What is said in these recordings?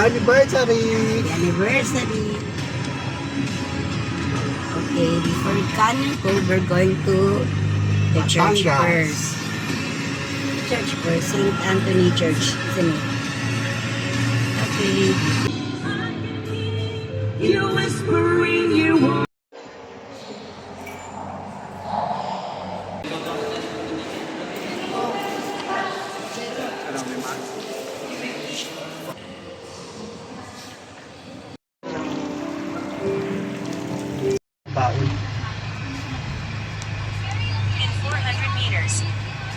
Anniversary! Anniversary. Okay, before Canyon Cove, we're going to the church first. Church first, St. Anthony Church, isn't it? Okay. You whispering you want. In 400 meters,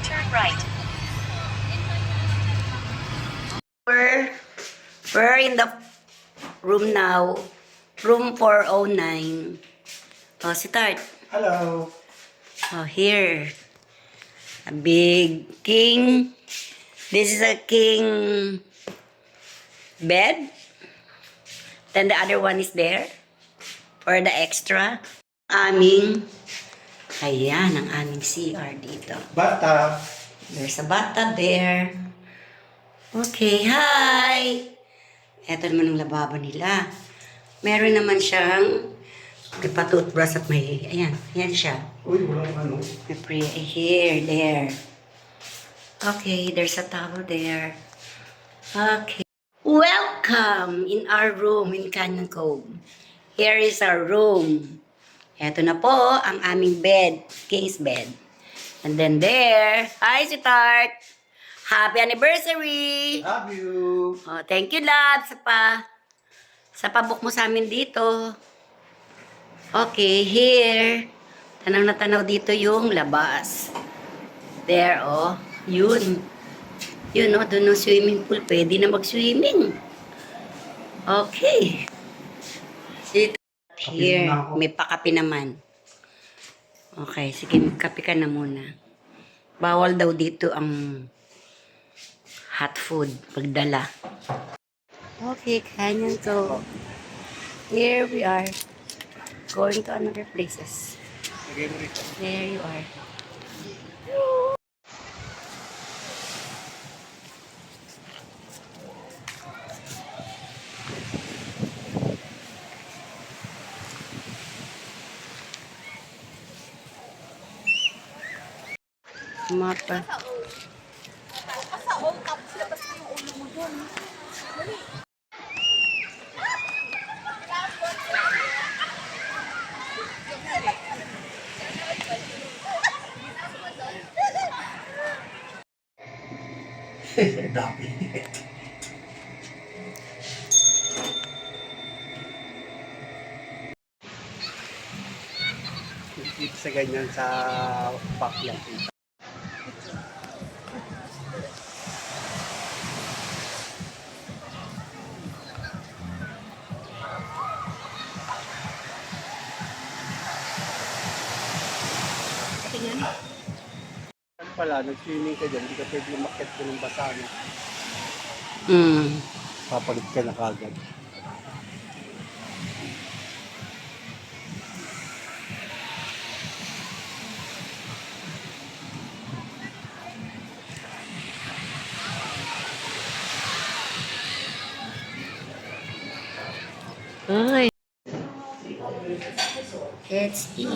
turn right. We're in the room now. Room 409. Oh, start. Hello! Oh, here. A big king. This is a king bed. Then the other one is there. For the extra. Aming. Ayan, ang aming CR dito. Bata! There's a bathtub there. Okay, hi! Eto naman ang lababo nila. Meron naman siyang patoothbrush at may, ayan, ayan siya. Uy, walang ano. May here, there. Okay, there's a towel there. Okay. Welcome in our room in Canyon Cove. Here is our room. Eto na po ang aming bed, king's bed. And then there, hi sweetheart! Happy anniversary! Love you! Oh, thank you, love, sa pabook mo sa amin dito. Okay, here. Tanaw na tanaw dito yung labas. There, oh. Yun. Yun, oh. Doon yung swimming pool. Pwede na mag-swimming. Okay. Here, may pakapi naman. Okay, sige, magkapi ka na muna. Bawal daw dito ang hot food pagdala. Okay, Canyon Cove. Here we are. Going to another places. There you are. Mapa. Dami. Dito sa ganyan sa pakyan. Tingnan. Ano pala, nag-swimming ka dyan, hindi ka pwede umakyat ko ng basa. No? Papalit ka na kagad. Ay. Let's eat.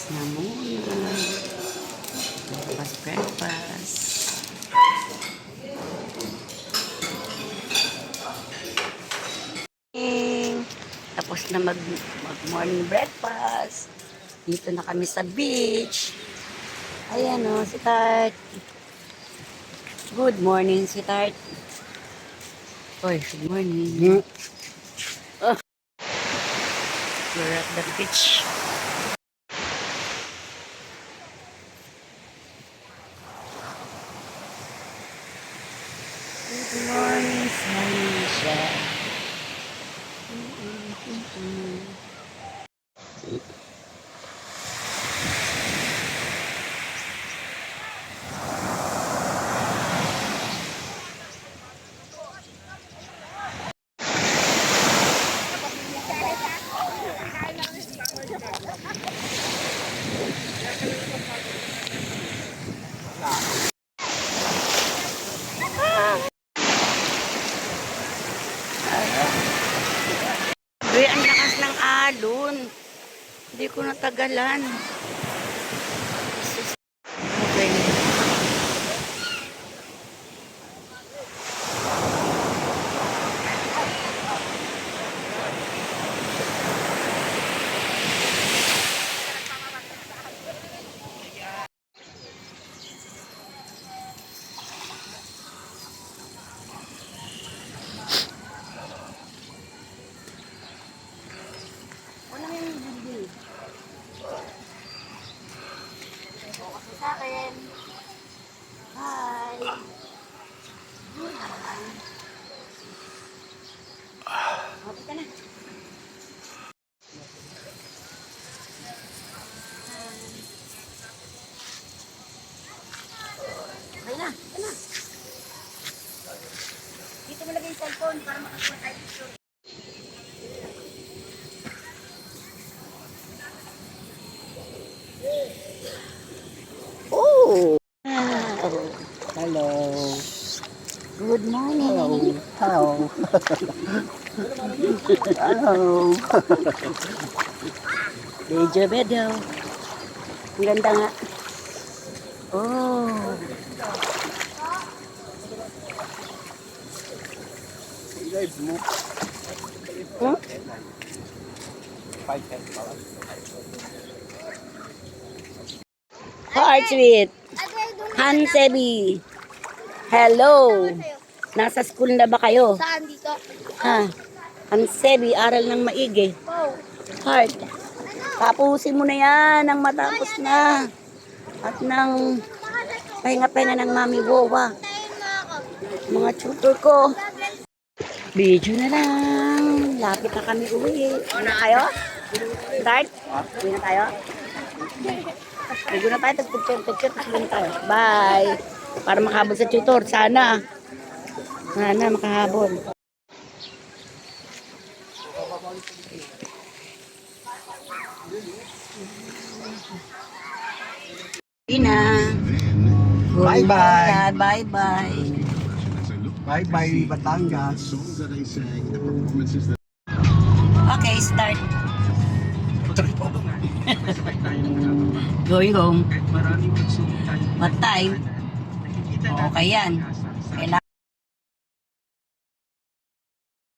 na muna. Breakfast. Tapos na mag-morning breakfast. Dito na kami sa beach. Ayan o, si Tart. Good morning, si Tart. Oy, good morning. Oh. We're at the beach. Good morning, Sanisha. Uy, ang lakas ng alon. Hindi ko natagalan. Okay. Sa akin. Hi. Okay ka na. Okay na. Ito na. Dito mo lagay yung cellphone para makakuha tayo picture. Oh! Hello. Good morning. Hello. Hello. Medyo bedo. Ang ganda nga. Oh. Live mo. Huh? 5 cents pa lang. Heart sweet. Hansebi. Hello. Nasa school na ba kayo? Saan dito? Ha? Hansebi, aral ng maigi. Oh. Heart. Tapusin mo na yan nang matapos na. At nang pahinga-pahinga ng Mami Wowa. Mga tutor ko. Video na lang. Lapit na kami uwi. Uwi na kayo? Start? Uwi na tayo? Uwi na tayo. Picture. Uwi na tayo. Bye. Para makahabol sa tutor. Sana. Sana makahabol. Ina. Bye-bye. Bye-bye. Bye-bye, Batangas. Okay, start. Going home. What time? Okay yan.